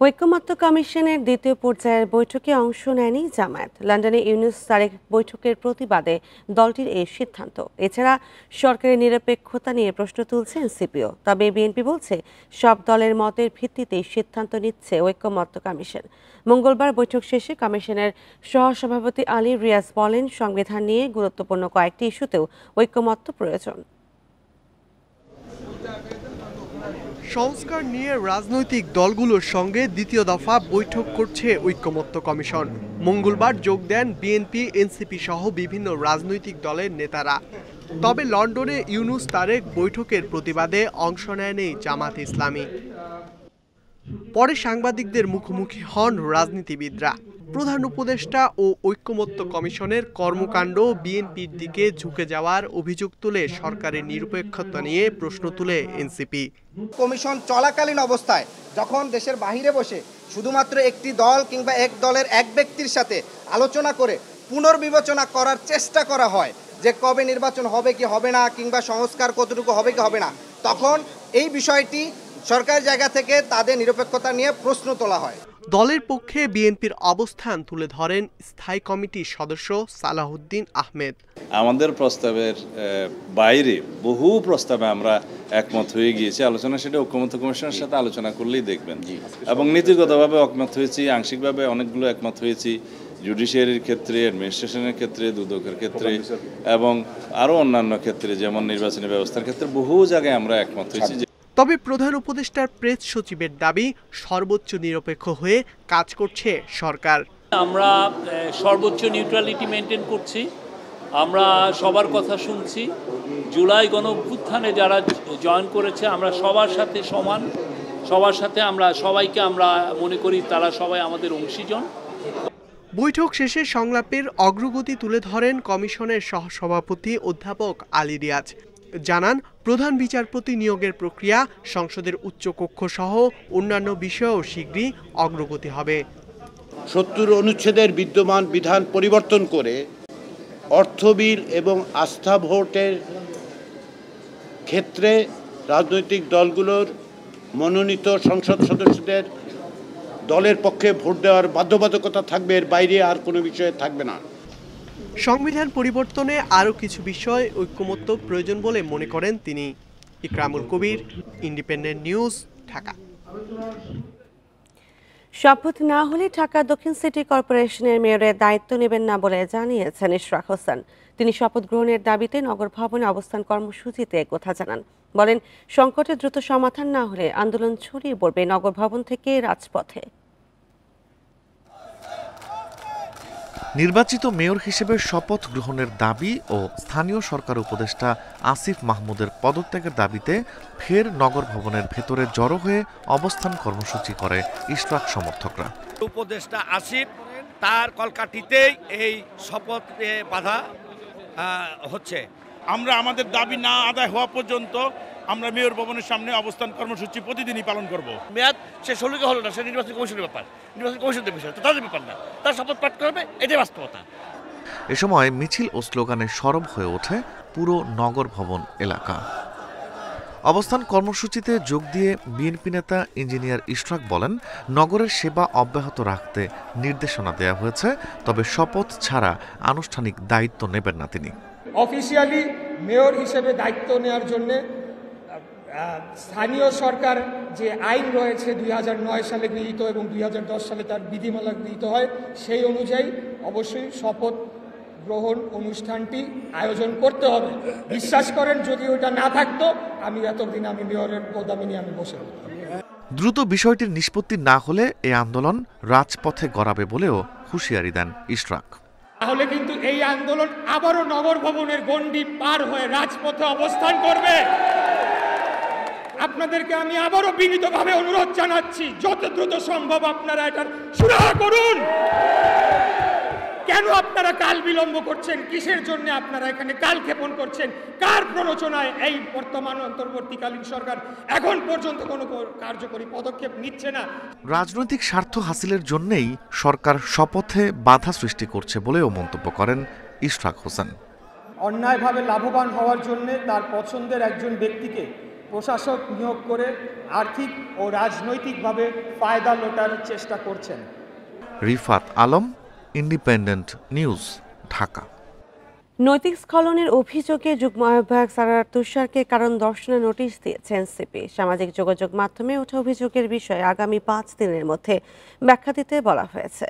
ঐকমত্য কমিশনের দ্বিতীয় পর্যায়ের বৈঠকে অংশ নেয়নি জামায়াত। লন্ডনে ইউনূস তারেক বৈঠকের প্রতিবাদে দলটির এই সিদ্ধান্ত। এছাড়া সরকারের নিরপেক্ষতা নিয়ে প্রশ্ন তুলছে এনসিপিও। তবে বিএনপি বলছে সব দলের মতের ভিত্তিতেই সিদ্ধান্ত নিচ্ছে ঐকমত্য কমিশন। মঙ্গলবার বৈঠক শেষে কমিশনের সহসভাপতি আলী রিয়াজ বলেন, সংবিধান নিয়ে গুরুত্বপূর্ণ কয়েকটি ইস্যুতেও ঐকমত্য প্রয়োজন। সংস্কার নিয়ে রাজনৈতিক দলগুলোর সঙ্গে দ্বিতীয় দফা বৈঠক করছে ঐকমত্য কমিশন। মঙ্গলবার যোগ দেন বিএনপি, এনসিপি সহ বিভিন্ন রাজনৈতিক দলের নেতারা। তবে লন্ডনে ইউনূস তারেক বৈঠকের প্রতিবাদে অংশ নেয়নি জামাত ইসলামী। পরে সাংবাদিকদের মুখোমুখি হন রাজনীতিবিদরা। প্রধান উপদেষ্টা ও ঐকমত্য কমিশনের কর্মকাণ্ড বিএনপির দিকে ঝুঁকে যাওয়ার অভিযোগ তুলে সরকারের নিরপেক্ষতা নিয়ে প্রশ্ন তুলে এনসিপি। কমিশন চলাকালীন অবস্থায় যখন দেশের বাহিরে বসে শুধুমাত্র একটি দল কিংবা এক দলের এক ব্যক্তির সাথে আলোচনা করে পুনর্বিবেচনা করার চেষ্টা করা হয় যে কবে নির্বাচন হবে কি হবে না, কিংবা সংস্কার কতটুকু হবে কি হবে না, তখন এই বিষয়টি সরকারের জায়গা থেকে তাদের নিরপেক্ষতা নিয়ে প্রশ্ন তোলা হয়। দলের পক্ষে বিএনপির অবস্থান তুলে ধরেন স্থায়ী কমিটির সদস্য সালাহউদ্দিন আহমেদ। আমাদের প্রস্তাবের বাইরে বহু প্রস্তাবে আমরা একমত হয়ে গিয়েছি আলোচনা, সেটা ঐকমত্য কমিশনের সাথে আলোচনা করলেই দেখবেন। এবং নীতিগতভাবে একমত হয়েছি, আংশিকভাবে অনেকগুলো একমত হয়েছি, জুডিশিয়ারির ক্ষেত্রে, অ্যাডমিনিস্ট্রেশনের ক্ষেত্রে, দুদকের ক্ষেত্রে এবং আরও অন্যান্য ক্ষেত্রে যেমন নির্বাচনী ব্যবস্থার ক্ষেত্রে বহু জায়গায় আমরা একমত হয়েছি। তবে প্রধান উপদেষ্টার প্রেস সচিবের দাবি, সর্বোচ্চ নিরপেক্ষ হয়ে কাজ করছে সরকার। আমরা সর্বোচ্চ নিউট্রালিটি মেনটেন করছি, আমরা সবার কথা শুনছি। জুলাই গণঅভ্যুত্থানে যারা জয়েন করেছে আমরা সবার সাথে সমান, সবার সাথে আমরা সবাইকে আমরা মনে করি তারা সবাই আমাদের অংশীজন। বৈঠক শেষে সংলাপের অগ্রগতি তুলে ধরেন কমিশনের সহসভাপতি অধ্যাপক আলী রিয়াজ। জানান, প্রধান বিচারপতি নিয়োগের প্রক্রিয়া, সংসদের উচ্চকক্ষ সহ অন্যান্য বিষয়েও শীঘ্রই অগ্রগতি হবে। ৭০ অনুচ্ছেদের বিদ্যমান বিধান পরিবর্তন করে অর্থ বিল এবং আস্থা ভোটের ক্ষেত্রে রাজনৈতিক দলগুলোর মনোনীত সংসদ সদস্যদের দলের পক্ষে ভোট দেওয়ার বাধ্যবাধকতা থাকবে, এর বাইরে আর কোনো বিষয়ে থাকবে না। সংবিধান পরিবর্তনে আরও কিছু বিষয় ঐকমত্য প্রয়োজন বলে মনে করেন তিনি। ইকরামুল কবির, ইন্ডিপেন্ডেন্ট নিউজ, ঢাকা। শপথ না হলে ঢাকা দক্ষিণ সিটি কর্পোরেশনের মেয়রের দায়িত্ব নেবেন না বলে জানিয়েছেন ইশরাক হোসেন। তিনি শপথ গ্রহণের দাবিতে নগর ভবনে অবস্থান কর্মসূচিতে একথা জানান। বলেন, সংকটের দ্রুত সমাধান না হলে আন্দোলন ছড়িয়ে পড়বে নগর ভবন থেকে রাজপথে। নির্বাচিত মেয়র হিসেবে শপথ গ্রহণের দাবি ও স্থানীয় সরকার উপদেষ্টা আসিফ মাহমুদের পদত্যাগের দাবিতে ফের নগর ভবনের ভেতরে জড়ো হয়ে অবস্থান কর্মসূচি করে ইশরাক সমর্থকরা। উপদেষ্টা আসিফ তার কলকাঠিতেই এই শপথ বাধা হচ্ছে। আমরা আমাদের দাবি না আদায় হওয়া পর্যন্ত আমরা মেয়র ভবনের সামনে অবস্থান কর্মসূচি প্রতিদিনই পালন করব। মেয়াদ শেষ হলো কি হলো না, সে নির্বাচন কমিশনের ব্যাপার, নির্বাচন কমিশনের বিষয়, তো তাদের ব্যাপার না, তার শপথ পাঠ করবে, এটাই বাস্তবতা। এ সময় মিছিল ও স্লোগানে সরব হয়ে ওঠে পুরো নগর ভবন এলাকা। অবস্থান কর্মসূচিতে যোগ দিয়ে বিএনপি নেতা ইঞ্জিনিয়ার ইশরাক বলেন, নগরের সেবা অব্যাহত রাখতে নির্দেশনা দেওয়া হয়েছে, তবে শপথ ছাড়া আনুষ্ঠানিক দায়িত্ব নেবেন না তিনি। অফিসিয়ালি মেয়র হিসেবে দায়িত্ব নেওয়ার জন্য স্থানীয় সরকার যে আইন রয়েছে 2009 সালে গৃহীত এবং 2010 সালে তার বিধিমালা গৃহীত হয়, সেই অনুযায়ী অবশ্যই শপথ গ্রহণ অনুষ্ঠানটি আয়োজন করতে হবে। বিশ্বাস করেন, যদি ওটা না থাকতো আমি এতদিন আমি মেয়রের পদামি নিয়ে আমি বসে থাকতাম। দ্রুত বিষয়টির নিষ্পত্তি না হলে এই আন্দোলন রাজপথে গড়াবে বলেও হুঁশিয়ারি দেন ইশরাক। তাহলে কিন্তু এই আন্দোলন আবারও নগর ভবনের গণ্ডি পার হয়ে রাজপথে অবস্থান করবে। আপনাদেরকে আমি আবারও বিনীতভাবে অনুরোধ জানাচ্ছি, যত দ্রুত সম্ভব আপনারা এটার সুরাহা করুন। কেন আপনারা কাল বিলম্ব করছেন? কিসের জন্য আপনারা এখানে কাল ক্ষেপণ করছেন? কার প্ররোচনায় এই বর্তমান অন্তর্বর্তীকালীন সরকার এখন পর্যন্ত কোনো কার্যকরী পদক্ষেপ নিচ্ছে না? রাজনৈতিক স্বার্থ হাসিলের জন্যই সরকার শপথে বাধা সৃষ্টি করছে বলেও মন্তব্য করেন ইশরাক হোসেন। অন্যায়ভাবে লাভবান হওয়ার জন্য তার পছন্দের একজন ব্যক্তিকে প্রশাসক নিয়োগ করে আর্থিক ও রাজনৈতিকভাবে ফায়দা লোটার চেষ্টা করছেন। Rifat Alam, independent news, Dhaka. নৈতিক স্খলনের অভিযোগে যুগ্ম আহ্বায়ক সারার তুষারকে কারণ দর্শনের নোটিশ দিয়েছে এনসিপি। সামাজিক যোগাযোগ মাধ্যমে ওঠা অভিযোগের বিষয়ে আগামী 5 দিনের মধ্যে ব্যাখ্যা দিতে বলা হয়েছে।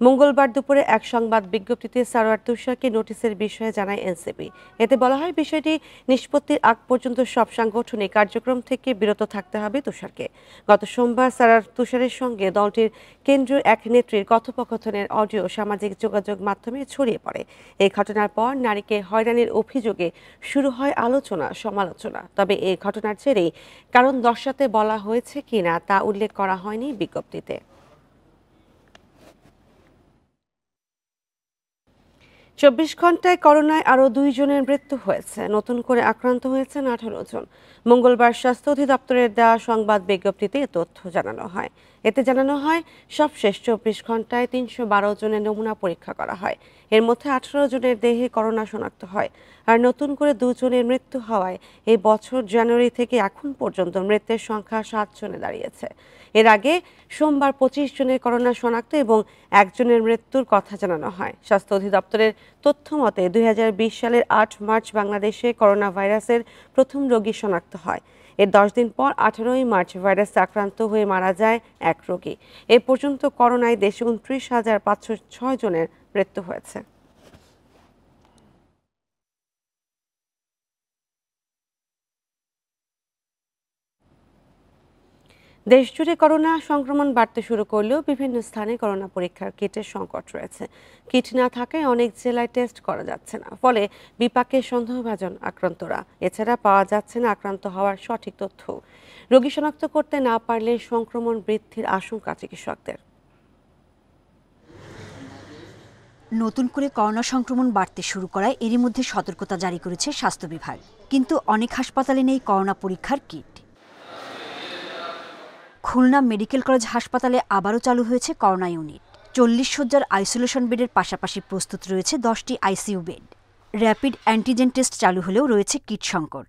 মঙ্গলবার দুপুরে এক সংবাদ বিজ্ঞপ্তিতে সারার তুষারকে নোটিশের বিষয়ে জানায় এনসিপি। এতে বলা হয়, বিষয়টি নিষ্পত্তির আগ পর্যন্ত সব সাংগঠনিক কার্যক্রম থেকে বিরত থাকতে হবে তুষারকে। গত সোমবার সারার তুষারের সঙ্গে দলটির কেন্দ্রীয় এক নেত্রীর কথোপকথনের অডিও সামাজিক যোগাযোগ মাধ্যমে ছড়িয়ে পড়ে। এই ঘটনার পর নারীকে হয়রানির অভিযোগে শুরু হয় আলোচনা সমালোচনা। তবে এই ঘটনার জেরেই কারণ দর্শাতে বলা হয়েছে কিনা তা উল্লেখ করা হয়নি বিজ্ঞপ্তিতে। 24 ঘন্টায় করোনায় আরও 2 জনের মৃত্যু হয়েছে। নতুন করে আক্রান্ত হয়েছেন 18 জন। মঙ্গলবার স্বাস্থ্য অধিদপ্তরের দেওয়া সংবাদ বিজ্ঞপ্তিতে এ তথ্য জানানো হয়। এতে জানানো হয়, সবশেষ 24 ঘন্টায় 312 জনের নমুনা পরীক্ষা করা হয়। এর মধ্যে 18 জনের দেহে করোনা শনাক্ত হয়। আর নতুন করে 2 জনের মৃত্যু হওয়ায় এই বছর জানুয়ারি থেকে এখন পর্যন্ত মৃতের সংখ্যা 7 জনে দাঁড়িয়েছে। এর আগে সোমবার 25 জনের করোনা শনাক্ত এবং 1 জনের মৃত্যুর কথা জানানো হয়। স্বাস্থ্য অধিদপ্তরের তথ্য মতে 2020 সালের 8 মার্চ বাংলাদেশে করোনা ভাইরাসের প্রথম রোগী শনাক্ত হয়। এর 10 দিন পর 18ই মার্চ ভাইরাসে আক্রান্ত হয়ে মারা যায় এক রোগী। এ পর্যন্ত করোনায় দেশে 29,506 জনের মৃত্যু হয়েছে। দেশজুড়ে করোনা সংক্রমণ বাড়তে শুরু করলেও বিভিন্ন স্থানে করোনা পরীক্ষার কিটের সংকট রয়েছে। কিট না থাকায় অনেক জেলায় টেস্ট করা যাচ্ছে না, ফলে বিপাকে সন্দেহভাজন আক্রান্তরা। এছাড়া পাওয়া যাচ্ছে না আক্রান্ত হওয়ার সঠিক তথ্য। রোগী শনাক্ত করতে না পারলে সংক্রমণ বৃদ্ধির আশঙ্কা চিকিৎসকদের। নতুন করে করোনা সংক্রমণ বাড়তে শুরু করায় এরই মধ্যে সতর্কতা জারি করেছে স্বাস্থ্য বিভাগ। কিন্তু অনেক হাসপাতালে নেই করোনা পরীক্ষার কিট। খুলনা মেডিকেল কলেজ হাসপাতালে আবারও চালু হয়েছে করোনা ইউনিট। 40 শয্যার আইসোলেশন বেডের পাশাপাশি প্রস্তুত রয়েছে 10টি ICU bed. Rapid antigen test চালু হলেও রয়েছে কিট সংকট।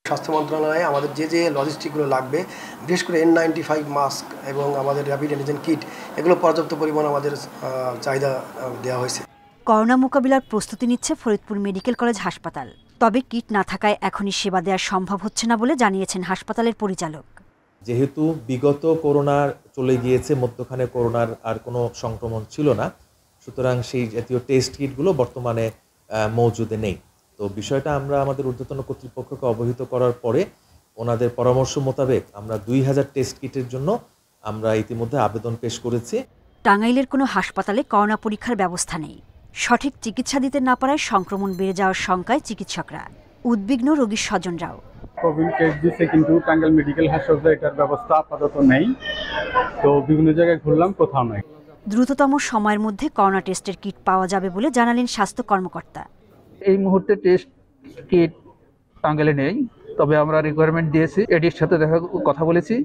স্বাস্থ্য মন্ত্রণালয়ে আমাদের যে লজিস্টিকগুলো লাগবে, বিশেষ করে N95 মাস্ক এবং আমাদের র্যাপিড অ্যান্টিজেন কিট, এগুলো পর্যাপ্ত পরিমাণ আমাদের চাহিদা দেওয়া হয়েছে। করোনা মোকাবিলার প্রস্তুতি নিচ্ছে ফরিদপুর মেডিকেল কলেজ হাসপাতাল। তবে কিট না থাকায় এখনই সেবা দেওয়া সম্ভব হচ্ছে না বলে জানিয়েছেন হাসপাতালের পরিচালক। যেহেতু বিগত করোনার চলে গিয়েছে, মধ্যখানে করোনার আর কোনো সংক্রমণ ছিল না, সুতরাং সেই জাতীয় টেস্ট কিটগুলো বর্তমানে মজুদে নেই। তো বিষয়টা আমরা আমাদের ঊর্ধ্বতন কর্তৃপক্ষকে অবহিত করার পরে ওনাদের পরামর্শ মোতাবেক আমরা 2000 টেস্ট কিটের জন্য আমরা ইতিমধ্যে আবেদন পেশ করেছি। টাঙ্গাইলের কোনো হাসপাতালে করোনা পরীক্ষার ব্যবস্থা নেই। সঠিক চিকিৎসা দিতে না পারায় সংক্রমণ বেড়ে যাওয়ার শঙ্কায় চিকিৎসকরা। উদ্বিগ্ন রোগীর স্বজনরাও। কোভিড টেস্ট দিচ্ছে, কিন্তু টাঙ্গাইল মেডিকেল হাসপাতালে এটার ব্যবস্থা আপাতত নেই। তো বিভিন্ন জায়গায় ঘুরলাম, কোথাও নাই। দ্রুততম সময়ের মধ্যে করোনা টেস্টের কিট পাওয়া যাবে বলে জানালেন স্বাস্থ্য কর্মকর্তা। এই মুহূর্তে টেস্ট কিট টাঙ্গাইলে নেই, তবে আমরা রিকোয়ারমেন্ট দিয়েছি, এডির সাথে কথা বলেছি।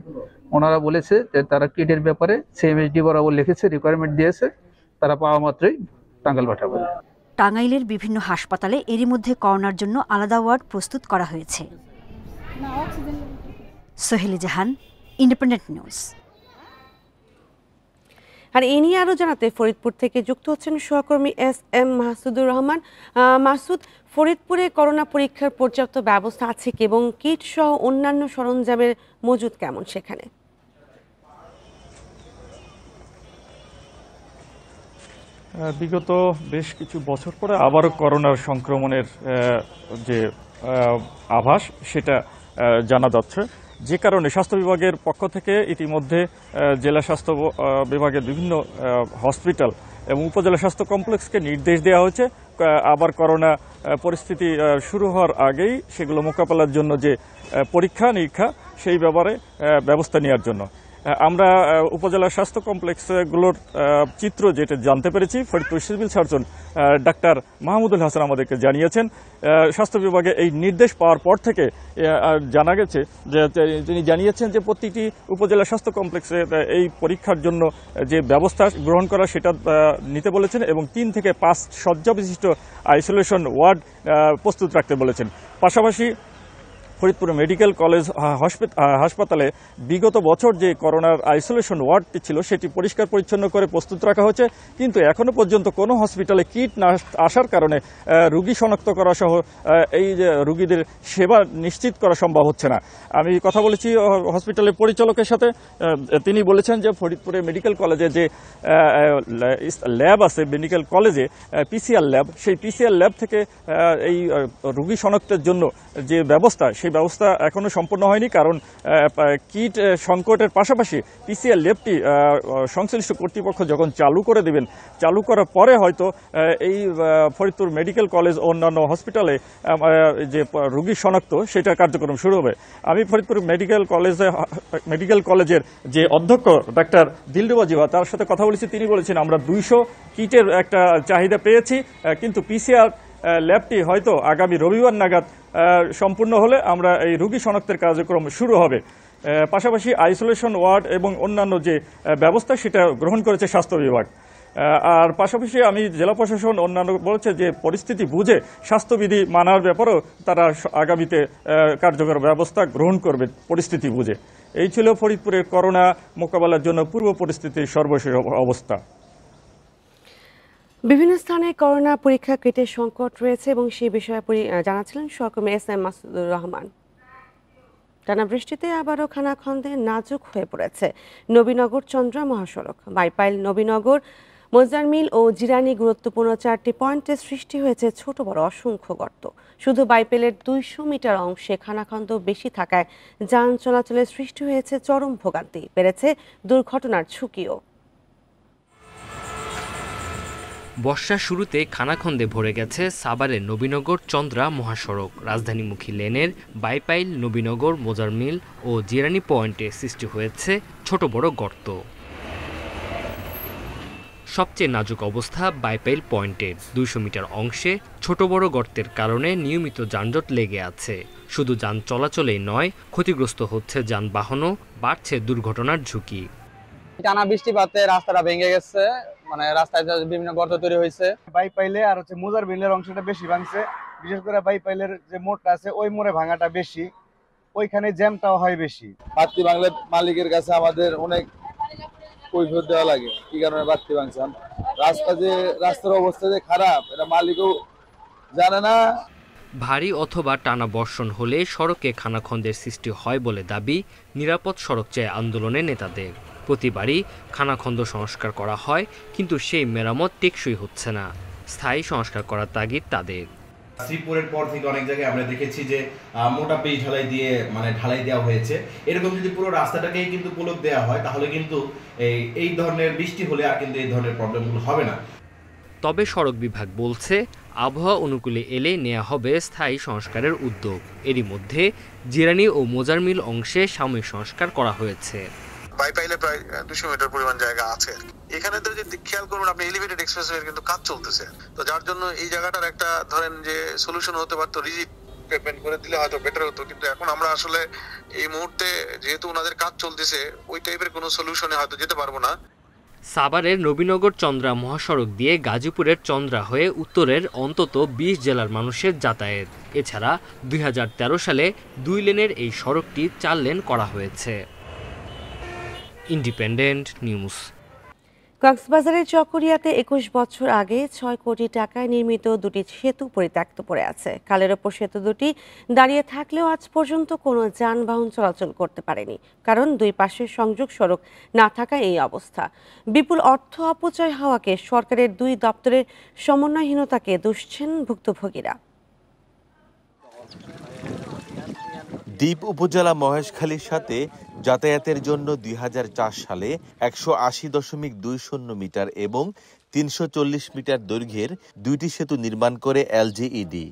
ওনারা বলেছে যে তারা কিটের ব্যাপারে সিএমএইচডি বরাবর লিখেছে, রিকোয়ারমেন্ট দিয়েছে, তারা পাওয়া মাত্রই টাঙ্গাইল পাঠাবে। টাঙ্গাইলের বিভিন্ন হাসপাতালে এরই মধ্যে করোনার জন্য আলাদা ওয়ার্ড প্রস্তুত করা হয়েছে। সোহেলি জাহান, ইন্ডিপেন্ডেন্ট নিউজ। আর এ নিয়ে আরও জানাতে ফরিদপুর থেকে যুক্ত হচ্ছেন সহকর্মী SM মাসুদুর রহমান। মাসুদ, ফরিদপুরে করোনা পরীক্ষার পর্যাপ্ত ব্যবস্থা আছে কি এবং কিট সহ অন্যান্য সরঞ্জামের মজুদ কেমন সেখানে? বিগত বেশ কিছু বছর পরে আবারও করোনার সংক্রমণের যে আভাস সেটা জানা যাচ্ছে, যে কারণে স্বাস্থ্য বিভাগের পক্ষ থেকে ইতিমধ্যে জেলা স্বাস্থ্য বিভাগের বিভিন্ন হসপিটাল এবং উপজেলা স্বাস্থ্য কমপ্লেক্সকে নির্দেশ দেওয়া হয়েছে আবার করোনা পরিস্থিতি শুরু হওয়ার আগেই সেগুলো মোকাবেলার জন্য যে পরীক্ষা নিরীক্ষা সেই ব্যাপারে ব্যবস্থা নেওয়ার জন্য। আমরা উপজেলা স্বাস্থ্য কমপ্লেক্সগুলোর চিত্র যেটা জানতে পেরেছি, Faridpur civil surgeon doctor Mahmudul Hasan আমাদেরকে জানিয়েছেন, স্বাস্থ্য বিভাগে এই নির্দেশ পাওয়ার পর থেকে জানা গেছে যে তিনি জানিয়েছেন যে প্রতিটি উপজেলা স্বাস্থ্য কমপ্লেক্সে এই পরীক্ষার জন্য যে ব্যবস্থা গ্রহণ করা সেটা নিতে বলেছেন এবং 3 থেকে 5 শয্যা বিশিষ্ট আইসোলেশন ওয়ার্ড প্রস্তুত রাখতে বলেছেন। পাশাপাশি ফরিদপুর মেডিকেল কলেজ হাসপাতালে বিগত বছর যে করোনার আইসোলেশন ওয়ার্ডটি ছিল সেটি পরিষ্কার পরিচ্ছন্ন করে প্রস্তুত রাখা হয়েছে, কিন্তু এখনো পর্যন্ত কোনো হসপিটালে কিট না আসার কারণে রোগী শনাক্ত করা সহ এই যে রোগীদের সেবা নিশ্চিত করা সম্ভব হচ্ছে না। আমি কথা বলেছি হসপিটালের পরিচালকের সাথে, তিনি বলেছেন যে ফরিদপুরে মেডিকেল কলেজে যে ল্যাব আছে, মেডিকেল কলেজে পিসিআর ল্যাব, সেই পিসিআর ল্যাব থেকে এই রোগী শনাক্তের জন্য যে ব্যবস্থা, সেই ব্যবস্থা এখনো সম্পূর্ণ হয়নি, কারণ কিট সংকটের পাশাপাশি পিসিআর ল্যাবটি সংশ্লিষ্ট কর্তৃপক্ষ যখন চালু করে দেবেন, চালু করার পরে হয়তো এই ফরিদপুর মেডিকেল কলেজ ও অন্যান্য হসপিটালে যে রোগী শনাক্ত সেটা কার্যক্রম শুরু হবে। আমি ফরিদপুর মেডিকেল কলেজের যে অধ্যক্ষ ডাক্তার দিলরুবা জিয়া, তার সাথে কথা বলেছি। তিনি বলেছেন আমরা 200 কিটের একটা চাহিদা পেয়েছি, কিন্তু পিসিআর ল্যাবটি হয়তো আগামী রবিবার নাগাদ সম্পূর্ণ হলে আমরা এই রোগী শনাক্তের কার্যক্রম শুরু হবে। পাশাপাশি আইসোলেশন ওয়ার্ড এবং অন্যান্য যে ব্যবস্থা সেটা গ্রহণ করেছে স্বাস্থ্য বিভাগ। আর পাশাপাশি আমি জেলা প্রশাসন অন্যান্য বলছে যে পরিস্থিতি বুঝে স্বাস্থ্যবিধি মানার ব্যাপারেও তারা আগামীতে কার্যকর ব্যবস্থা গ্রহণ করবে পরিস্থিতি বুঝে। এই ছিল ফরিদপুরের করোনা মোকাবেলার জন্য পূর্ব পরিস্থিতির সর্বশেষ অবস্থা। বিভিন্ন স্থানে করোনা পরীক্ষা কিটের সংকট রয়েছে এবং সেই বিষয়ে জানাচ্ছিলেন সহকর্মী এস.এম. মাসুদুর রহমান। টানা বৃষ্টিতে আবারও খানাখন্দে নাজুক হয়ে পড়েছে নবীনগর চন্দ্রা মহাসড়ক। বাইপাইল, নবীনগর, মোজারমিল ও জিরানি গুরুত্বপূর্ণ 4টি পয়েন্টে সৃষ্টি হয়েছে ছোট বড় অসংখ্য গর্ত। শুধু বাইপাইলের 200 মিটার অংশে খানাখন্দ বেশি থাকায় যান চলাচলের সৃষ্টি হয়েছে চরম ভোগান্তি, বেড়েছে দুর্ঘটনার ঝুঁকিও। বর্ষার শুরুতে খানাখন্দে ভরে গেছে সাভারের নবীনগর চন্দ্রা মহাসড়ক। রাজধানীমুখী লেনের বাইপাইল, নবীনগর, মোজারমিল ও জিরানি পয়েন্টে সৃষ্টি হয়েছে ছোট বড় গর্ত। সবচেয়ে নাজুক অবস্থা বাইপাইল পয়েন্টের 200 মিটার অংশে ছোট বড় গর্তের কারণে নিয়মিত যানজট লেগে আছে। শুধু যান চলাচলেই নয়, ক্ষতিগ্রস্ত হচ্ছে যানবাহনও, বাড়ছে দুর্ঘটনার ঝুঁকি। টানা বৃষ্টিপাতে রাস্তাটা ভেঙে গেছে, মানে রাস্তায় বিভিন্ন গর্ত তৈরি হয়েছে। বাইপাইলে আর হচ্ছে মোজারমিলের অংশটা বেশি ভাঙছে, বিশেষ করে বাইপাইলের যে মোড়টা আছে ওই মোড়ে ভাঙাটা বেশি, ওইখানে জ্যামটাও হয় বেশি। বাড়তি বাংলা মালিকের কাছে আমাদের অনেক কৈফিয়ত দেওয়া লাগে কি কারণে বাড়তি ভাঙছে। রাস্তার অবস্থা যে খারাপ এটা মালিকও জানে না। ভারী অথবা টানা বর্ষণ হলে সড়কে খানাখন্দের সৃষ্টি হয় বলে দাবি নিরাপদ সড়ক চায় আন্দোলনের নেতাদের। প্রতিবারই খানাখন্দ সংস্কার করা হয়, কিন্তু সেই মেরামত টেকসই হচ্ছে না। স্থায়ী সংস্কার করার তাগিদ তাদের। শ্রীপুরের পর থেকে অনেক জায়গায় আমরা দেখেছি যে মোটা পেজ ঢালাই দিয়ে ঢালাই দেওয়া হয়েছে। এরকম যদি পুরো রাস্তাটাকেই কিন্তু পুলক দেওয়া হয় তাহলে কিন্তু এই ধরনের বৃষ্টি হলে আর কিন্তু এই ধরনের প্রবলেমগুলো হবে না। তবে সড়ক বিভাগ বলছে আবহাওয়া অনুকূলে এলে নেওয়া হবে স্থায়ী সংস্কারের উদ্যোগ। এরই মধ্যে জিরানি ও মোজারমিল অংশে সাময়িক সংস্কার করা হয়েছে। বাইপাইলে প্রায় 200 মিটার পরিমাণ জায়গা আছে। এখানে তো যদি খেয়াল করুন আপনি, এলিভেটেড এক্সপ্রেসওয়ে কিন্তু কাজ চলতেছে, তো যার জন্য এই জায়গাটার একটা ধরেন যে সলিউশন হতে পারতো, রিজিড পেমেন্ট করে দিলে হয়তো বেটার হতো। কিন্তু এখন আমরা আসলে এই মুহূর্তে যেহেতু ওনাদের কাজ চলতেছে, ওই টাইপের কোনো সলিউশনে হয়তো যেতে পারবো না। সাভারের নবীনগর চন্দ্রা মহাসড়ক দিয়ে গাজীপুরের চন্দ্রা হয়ে উত্তরের অন্তত 20 জেলার মানুষের যাতায়াত। এছাড়া 2013 সালে 2 লেনের এই সড়কটি 4 লেন করা হয়েছে। Independent news. কক্সবাজারের চকরিয়াতে 21 বছর আগে 6 কোটি টাকায় নির্মিত দুটি সেতু পরিত্যক্ত পড়ে আছে। খালের ওপর সেতু দুটি দাঁড়িয়ে থাকলেও আজ পর্যন্ত কোনো যানবাহন চলাচল করতে পারেনি, কারণ দুই পাশের সংযোগ সড়ক না থাকায় এই অবস্থা। বিপুল অর্থ অপচয় হওয়াকে সরকারের দুই দপ্তরের সমন্বয়হীনতাকে দুষছেন ভুক্তভোগীরা। দ্বীপ উপজেলা মহেশখালীর সাথে যাতায়াতের জন্য 2004 সালে 180.20 মিটার এবং 340 মিটার দৈর্ঘ্যের দুইটি সেতু নির্মাণ করে এলজিইডি।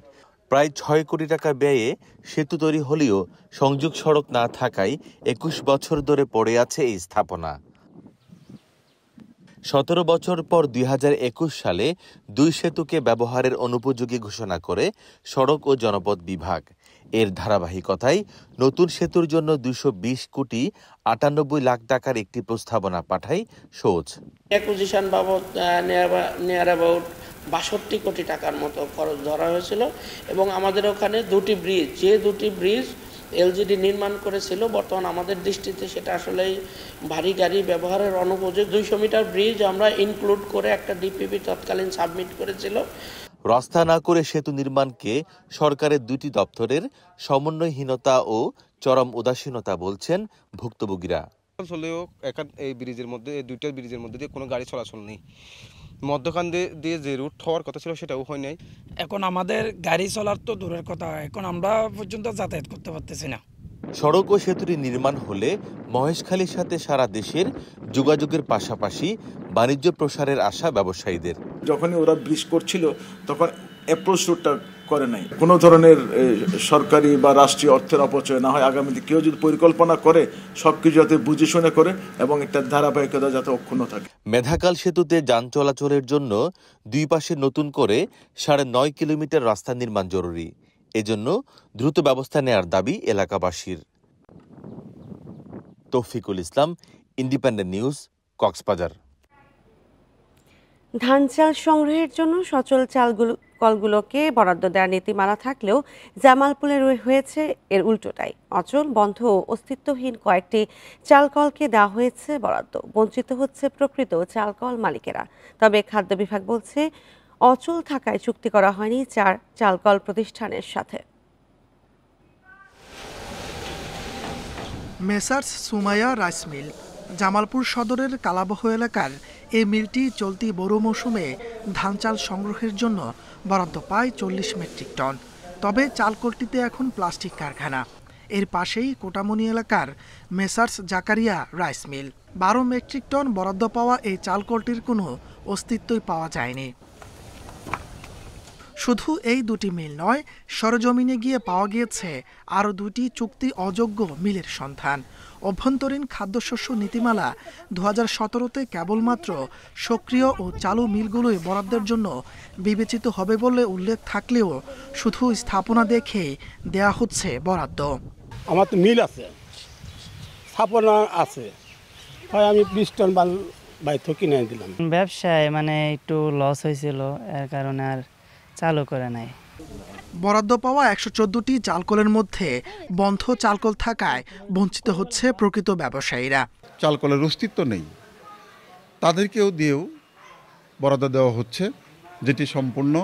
প্রায় 6 কোটি টাকা ব্যয়ে সেতু তৈরি হলেও সংযোগ সড়ক না থাকায় 21 বছর ধরে পড়ে আছে এই স্থাপনা। 17 বছর পর 2021 সালে দুই সেতুকে ব্যবহারের অনুপযোগী ঘোষণা করে সড়ক ও জনপথ বিভাগ। এর ধারাবাহিকতায় নতুন সেতুর জন্য 220 কোটি 98 লাখ টাকার একটি প্রস্তাবনা পাঠায় সোজ। অ্যাকুইজিশন বাবদ নিয়ার অ্যাবাউট 62 কোটি টাকার মতো খরচ ধরা হয়েছিল এবং আমাদের ওখানে দুটি ব্রিজ এলজিডি নির্মাণ করেছিল। বর্তমান আমাদের দৃষ্টিতে সেটা আসলেই ভারী গাড়ি ব্যবহারের অনুপযোগী। 200 মিটার ব্রিজ আমরা ইনক্লুড করে একটা ডিপিপি তৎকালীন সাবমিট করেছিল। রাস্তা না করে সেতু নির্মাণকে সরকারের দুটি দপ্তরের সমন্বয়হীনতা ও চরম উদাসীনতা বলছেন ভুক্তভোগীরা। আসলেও এখন এই ব্রিজের মধ্যে, এই দুইটা ব্রিজের মধ্যে দিয়ে কোনো গাড়ি চলাচল নেই। মধ্যখান দিয়ে যে রুট হওয়ার কথা ছিল সেটাও হয় নাই। এখন আমাদের গাড়ি চলার তো দূরের কথা, এখন আমরা পর্যন্ত যাতায়াত করতে পারতেছি না। সড়ক ও সেতুটি নির্মাণ হলে মহেশখালীর সাথে সারা দেশের যোগাযোগের পাশাপাশি বাণিজ্য প্রসারের আশা ব্যবসায়ীদের। যখনই ওরা ব্রিজ করছিল তখন অ্যাপ্রোচ রুটটা করে নাই। কোনো ধরনের সরকারি বা রাষ্ট্রীয় অর্থের অপচয় না হয়, আগামীতে কেউ যদি পরিকল্পনা করে সবকিছু যাতে বুঝে শুনে করে এবং একটা ধারাবাহিকতা যাতে অক্ষুণ্ণ থাকে। মেধাকাল সেতুতে যান চলাচলের জন্য দুই পাশে নতুন করে 9.5 কিলোমিটার রাস্তা নির্মাণ জরুরি। এজন্য দ্রুত ব্যবস্থা নেয়ার দাবি এলাকাবাসীর। তৌফিকুল ইসলাম, ইন্ডিপেন্ডেন্ট নিউজ, কক্সবাজার। ধান চাল সংগ্রহের জন্য সচল কলগুলোকে বরাদ্দ দেওয়ার নীতিমালা থাকলেও জামালপুরে হয়েছে এর উল্টোটাই। অচল, বন্ধ ও অস্তিত্বহীন কয়েকটি চালকলকে দেওয়া হয়েছে বরাদ্দ। বঞ্চিত হচ্ছে প্রকৃত চালকল মালিকেরা। তবে খাদ্য বিভাগ বলছে অচল থাকায় চুক্তি করা হয়নি 4 চালকল প্রতিষ্ঠানের সাথে। Messrs Sumaiya rice mill Jamalpur সদরের কালাবহ এলাকার এই মিলটি চলতি বোরো মৌসুমে ধান চাল সংগ্রহের জন্য বরাদ্দ পায় 40 মেট্রিক টন। তবে চালকলটিতে এখন প্লাস্টিক কারখানা। এর পাশেই কোটামনি এলাকার Messrs Zakaria rice mill. 12 metric ton বরাদ্দ পাওয়া এই চালকলটির কোনো অস্তিত্বই পাওয়া যায়নি। শুধু এই দুটি মিল নয়, সরজমিনে গিয়ে পাওয়া গিয়েছে আরও 2টি চুক্তি অযোগ্য মিলের সন্ধান। অভ্যন্তরীণ খাদ্যশস্য নীতিমালা 2017-তে কেবলমাত্র সক্রিয় ও চালু মিলগুলোই বরাদ্দের জন্য বিবেচিত হবে বলে উল্লেখ থাকলেও শুধু স্থাপনা দেখে দেয়া হচ্ছে বরাদ্দ। আমার তো মিল আছে, স্থাপনা আছে, হয় আমি 20 টন বাইরে কিনে দিলাম। ব্যবসায় একটু লস হয়েছিল, এর কারণে আর চালু করে নাই। বরাদ্দ পাওয়া 114টি চালকলের মধ্যে বন্ধ চালকল থাকায় বঞ্চিত হচ্ছে প্রকৃত ব্যবসায়ীরা। চালকলের অস্তিত্ব নেই, তাদেরকেও দিয়েও বরাদ্দ দেওয়া হচ্ছে, যেটি সম্পূর্ণ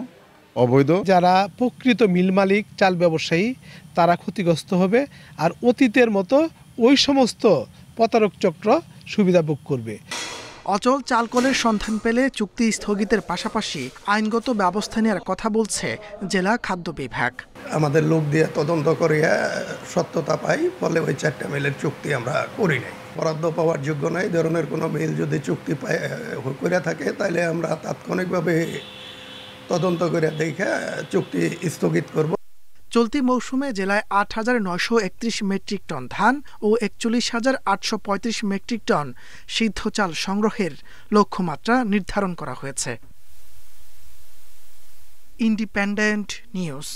অবৈধ। যারা প্রকৃত মিল মালিক, চাল ব্যবসায়ী, তারা ক্ষতিগ্রস্ত হবে, আর অতীতের মতো ওই সমস্ত প্রতারক চক্র সুবিধা ভোগ করবে। অচল চালকলের সন্ধান পেলে চুক্তি স্থগিতের পাশাপাশি আইনগত ব্যবস্থা নেওয়ার কথা বলছে জেলা খাদ্য বিভাগ। আমাদের লোক দিয়ে তদন্ত করিয়া সত্যতা পাই, ফলে ওই 4টা মিলের চুক্তি আমরা করি নাই। বরাদ্দ পাওয়ার যোগ্য নাই ধরনের কোনো মিল যদি চুক্তি করে থাকে তাহলে আমরা তাৎক্ষণিকভাবে তদন্ত করে দেখে চুক্তি স্থগিত করব। চলতি মৌসুমে জেলায় 8,931 মেট্রিক টন ধান ও 41,835 মেট্রিক টন সিদ্ধ চাল সংগ্রহের লক্ষ্যমাত্রা নির্ধারণ করা হয়েছে। Independent news.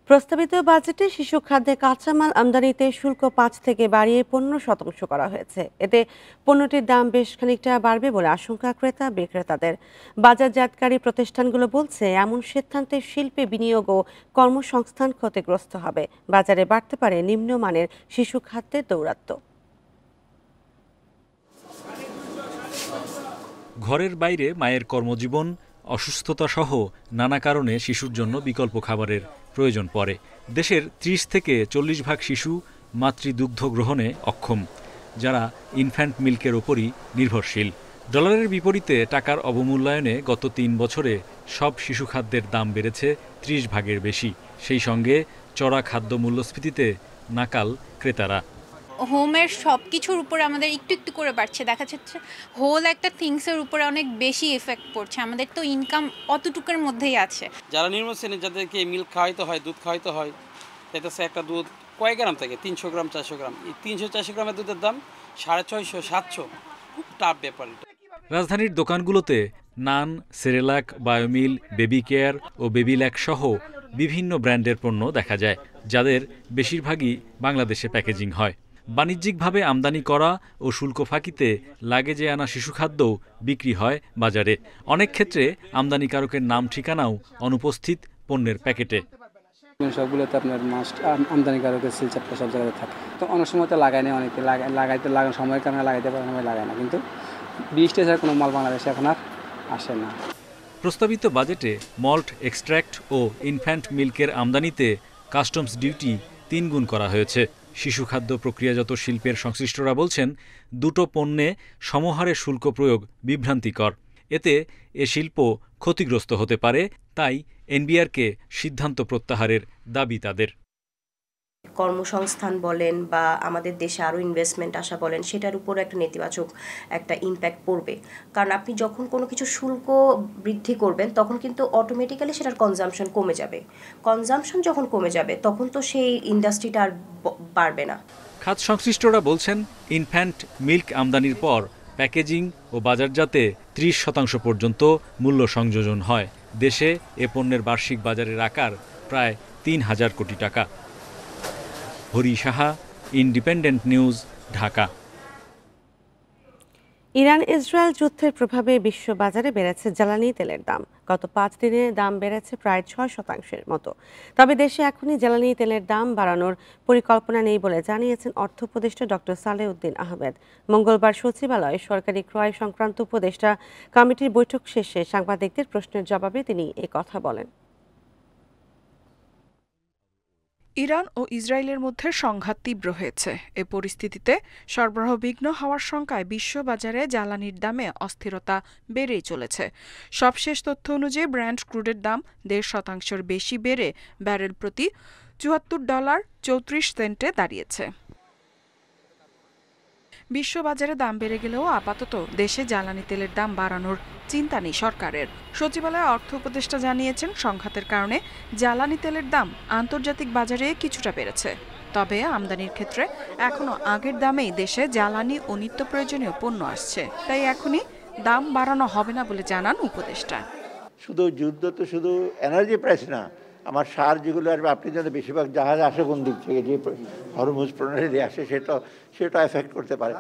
প্রস্তাবিত বাজেটে শিশু খাদ্যে কাঁচামাল আমদানিতে শুল্ক 5 থেকে বাড়িয়ে 15% করা হয়েছে। এতে পণ্যটির দাম বেশ খানিকটা বাড়বে বলে আশঙ্কা ক্রেতা বিক্রেতাদের। বাজারজাতকারী প্রতিষ্ঠানগুলো বলছে এমন সিদ্ধান্তে শিল্পে বিনিয়োগ ও কর্মসংস্থান ক্ষতিগ্রস্ত হবে। বাজারে বাড়তে পারে নিম্নমানের শিশু খাদ্যের দৌরাত্ম্য। ঘরের বাইরে মায়ের কর্মজীবন, অসুস্থতা সহ নানা কারণে শিশুর জন্য বিকল্প খাবারের প্রয়োজন পড়ে। দেশের 30 থেকে 40% শিশু মাতৃদুগ্ধ গ্রহণে অক্ষম, যারা ইনফ্যান্ট মিল্কের ওপরই নির্ভরশীল। ডলারের বিপরীতে টাকার অবমূল্যায়নে গত 3 বছরে সব শিশু খাদ্যের দাম বেড়েছে 30% বেশি। সেই সঙ্গে চড়া খাদ্য মূল্যস্ফীতিতে নাকাল ক্রেতারা। হোমের সব কিছুর উপরে আমাদের একটু একটু করে বাড়ছে, দেখা যাচ্ছে হোল একটা থিংসের উপরে অনেক বেশি এফেক্ট পড়ছে। আমাদের তো ইনকাম অতটুকুর মধ্যেই আছে। যারা নিম্ন শ্রেণীর, যাদেরকে মিল্ক খাওয়াইতে হয়, দুধ খাওয়াইতে হয়, তাইতেছে একটা দুধ কয়েক গ্রাম থাকে, 300 গ্রাম 400 গ্রাম। এই 300-400 গ্রামের দুধের দাম 650-700, খুব টাফ ব্যাপার। রাজধানীর দোকানগুলোতে নান, সেরেলাক, বায়োমিল, বেবি কেয়ার ও বেবিল্যাক সহ বিভিন্ন ব্র্যান্ডের পণ্য দেখা যায়, যাদের বেশিরভাগই বাংলাদেশে প্যাকেজিং হয়। বাণিজ্যিকভাবে আমদানি করা ও শুল্ক ফাঁকিতে লাগেজে আনা শিশু খাদ্যও বিক্রি হয় বাজারে। অনেক ক্ষেত্রে আমদানিকারকের নাম ঠিকানাও অনুপস্থিত পণ্যের প্যাকেটে। সবগুলোতে আপনার মাস্ট আমদানিকারকের সিল চাপটা সব জায়গায় থাকে। তো অনেক সময় তো লাগায় না, অনেকে লাগানোর সময়ের কারণে লাগাইতে পারে, সময় লাগায় না, কিন্তু বৃষ্টি ছাড়া কোনো মাল বাংলাদেশে এখন আর আসে না। প্রস্তাবিত বাজেটে মল্ট এক্সট্র্যাক্ট ও ইনফ্যান্ট মিল্কের আমদানিতে কাস্টমস ডিউটি 3 গুণ করা হয়েছে। শিশু খাদ্য প্রক্রিয়াজাত শিল্পের সংশ্লিষ্টরা বলছেন, দুটো পণ্যে সমহারে শুল্ক প্রয়োগ বিভ্রান্তিকর। এতে এ শিল্প ক্ষতিগ্রস্ত হতে পারে, তাই এনবিআরকে সিদ্ধান্ত প্রত্যাহারের দাবি তাদের। কর্মসংস্থান বলেন বা আমাদের দেশে আরও ইনভেস্টমেন্ট আসা বলেন, সেটার উপর একটা নেতিবাচক একটা ইম্প্যাক্ট পড়বে। কারণ আপনি যখন কোনো কিছু শুল্ক বৃদ্ধি করবেন তখন কিন্তু অটোমেটিক্যালি সেটার কনজাম্পশন কমে যাবে। কনজাম্পশন যখন কমে যাবে তখন তো সেই ইন্ডাস্ট্রিটা আর বাড়বে না। খাত সংশ্লিষ্টরা বলছেন, ইনফ্যান্ট মিল্ক আমদানির পর প্যাকেজিং ও বাজারজাতে 30% পর্যন্ত মূল্য সংযোজন হয়। দেশে এ পণ্যের বার্ষিক বাজারের আকার প্রায় 3000 কোটি টাকা। Hari Saha, independent news, Dhaka. Iran Israel যুদ্ধের প্রভাবে বিশ্ববাজারে বেড়েছে জ্বালানি তেলের দাম। গত 5 দিনে দাম বেড়েছে প্রায় 6% মতো। তবে দেশে এখনই জ্বালানি তেলের দাম বাড়ানোর পরিকল্পনা নেই বলে জানিয়েছেন অর্থ উপদেষ্টা ডক্টর সালেউদ্দিন আহমেদ। মঙ্গলবার সচিবালয়ে সরকারি ক্রয় সংক্রান্ত উপদেষ্টা কমিটির বৈঠক শেষে সাংবাদিকদের প্রশ্নের জবাবে তিনি কথা বলেন। ইরান ও ইসরায়েলের মধ্যে সংঘাত তীব্র হয়েছে। এ পরিস্থিতিতে সরবরাহ বিঘ্ন হওয়ার শঙ্কায় বিশ্ববাজারে জ্বালানির দামে অস্থিরতা বেড়েই চলেছে। সবশেষ তথ্য অনুযায়ী ব্র্যান্ড ক্রুডের দাম 1.5% বেশি বেড়ে ব্যারেল প্রতি $74.34 দাঁড়িয়েছে। বিশ্ববাজারে দাম বেড়ে গেলেও আপাতত দেশে জ্বালানি তেলের দাম বাড়ানোর চিন্তা নেই সরকারের। সচিবালয়ে অর্থ উপদেষ্টা জানিয়েছেন, সংঘাতের কারণে জ্বালানি তেলের দাম আন্তর্জাতিক বাজারে কিছুটা বেড়েছে। তবে আমদানির ক্ষেত্রে এখনো আগের দামেই দেশে জ্বালানি ও নিত্য প্রয়োজনীয় পণ্য আসছে, তাই এখনই দাম বাড়ানো হবে না বলে জানান উপদেষ্টা। শুধু যুদ্ধ তো শুধু এনার্জি প্রাইস না, আমার সার যেগুলো আসবে, আপনি যদি বেশিরভাগ জাহাজ আসে কোন দিক থেকে, যে হরমুজ প্রণালী দিয়ে আসে, সেটা এফেক্ট করতে পারে।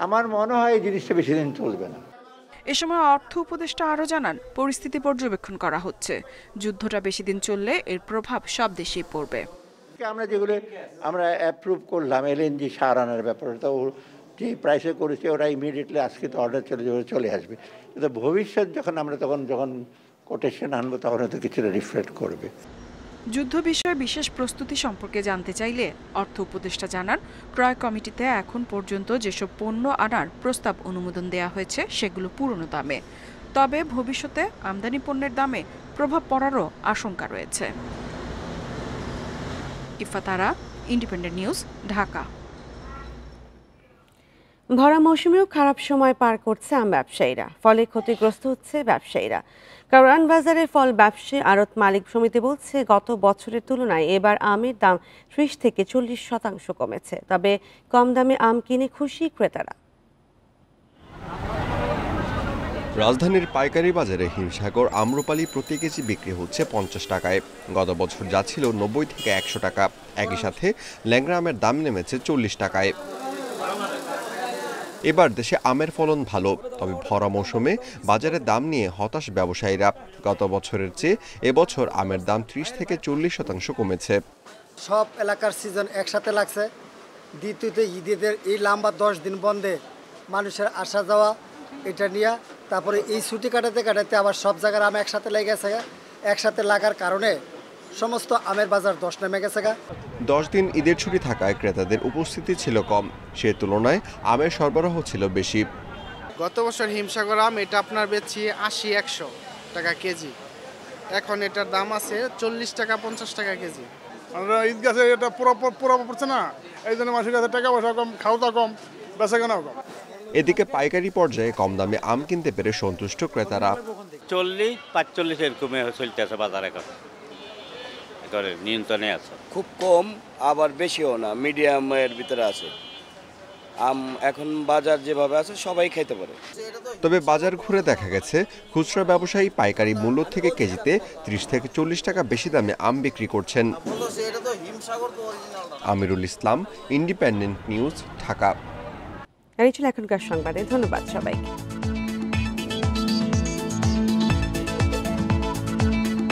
আমার মনে হয় এই জিনিসটা বেশি দিন চলবে না। এ সময় অর্থ উপদেষ্টা আরও জানান, পরিস্থিতি পর্যবেক্ষণ করা হচ্ছে। যুদ্ধটা বেশি দিন চললে এর প্রভাব সব দেশেই পড়বে। আমরা যেগুলো আমরা অ্যাপ্রুভ করলাম এলএনজি সার আনার ব্যাপারে, তো যে প্রাইসে করেছে ওরা ইমিডিয়েটলি আজকে তো অর্ডার চলে আসবে। কিন্তু ভবিষ্যৎ যখন আমরা যখন কোটেশন আনবো তখন হয়তো কিছুটা রিফ্লেক্ট করবে। যুদ্ধ বিষয়ে বিশেষ প্রস্তুতি সম্পর্কে জানতে চাইলে অর্থ উপদেষ্টা জানান, ক্রয় কমিটিতে এখন পর্যন্ত যেসব পণ্য আনার প্রস্তাব অনুমোদন দেয়া হয়েছে সেগুলো পুরনো দামে। তবে ভবিষ্যতে আমদানি পণ্যের দামে প্রভাব পড়ারও আশঙ্কা রয়েছে। ইফাতারা, ইন্ডিপেন্ডেন্ট নিউজ, ঢাকা। ভরা মৌসুমেও খারাপ সময় পার করছে আম ব্যবসায়ীরা, ফলে ক্ষতিগ্রস্ত হচ্ছে ব্যবসায়ীরা। কারওয়ান বাজারে ফল ব্যবসায়ী আড়ত মালিক সমিতি বলছে, গত বছরের তুলনায় এবার আমের দাম 30 থেকে 40% কমেছে। তবে কম দামে আম কিনে খুশি ক্রেতারা। রাজধানীর পাইকারি বাজারে হিমসাগর আম্রপালি প্রতি কেজি বিক্রি হচ্ছে 50 টাকায়। গত বছর যা ছিল 90 থেকে 100 টাকা। একই সাথে ল্যাংড়া আমের দাম নেমেছে 40 টাকায়। এবার দেশে আমের ফলন ভালো, তবে ভরা মৌসুমে বাজারের দাম নিয়ে হতাশ ব্যবসায়ীরা। গত বছরের চেয়ে এবছর আমের দাম 30 থেকে 40% কমেছে। সব এলাকার সিজন একসাথে লাগছে। দ্বিতীয়ত ঈদের এই লম্বা 10 দিন বন্ধে মানুষের আসা যাওয়া এটা নিয়ে, তারপরে এই ছুটি কাটাতে কাটাতে আবার সব জায়গার আম একসাথে লেগে গেছে। একসাথে লাগার কারণে সমস্ত আমের বাজার 10 নেমে গেছে। 10 দিন ঈদের ছুটি থাকায় ক্রেতাদের উপস্থিতি ছিল কম, সে তুলনায় আমের সরবরাহ ছিল বেশি। গত বছর হিমসাগর আম এটা আপনার বেচি 80-100 টাকা কেজি, এখন এটার দাম আছে 40 টাকা 50 টাকা কেজি। আমরা ঈদ গাছে এটা পুরো পড়ছে না, এই জন্য মাসের কাছে টাকা পয়সা কম, খাওয়া কম, বেচাকেনাও কম। এদিকে পাইকারি পর্যায়ে কম দামে আম কিনতে পেরে সন্তুষ্ট ক্রেতারা। 40-45 এরকমে চলতেছে বাজারে, নিয়ন্ত্রণে আছে। খুব কম আবার বেশিও না, মিডিয়ামের ভিতরে আছে আম। এখন বাজার যেভাবে আছে সবাই খেতে পারে। তবে বাজার ঘুরে দেখা গেছে খুচরা ব্যবসায়ী পাইকারি মূল্য থেকে কেজিতে 30 থেকে 40 টাকা বেশি দামে আম বিক্রি করছেন। Amirul Islam, independent news, Dhaka. এই ছিল এখনকার সংবাদে। ধন্যবাদ সবাইকে।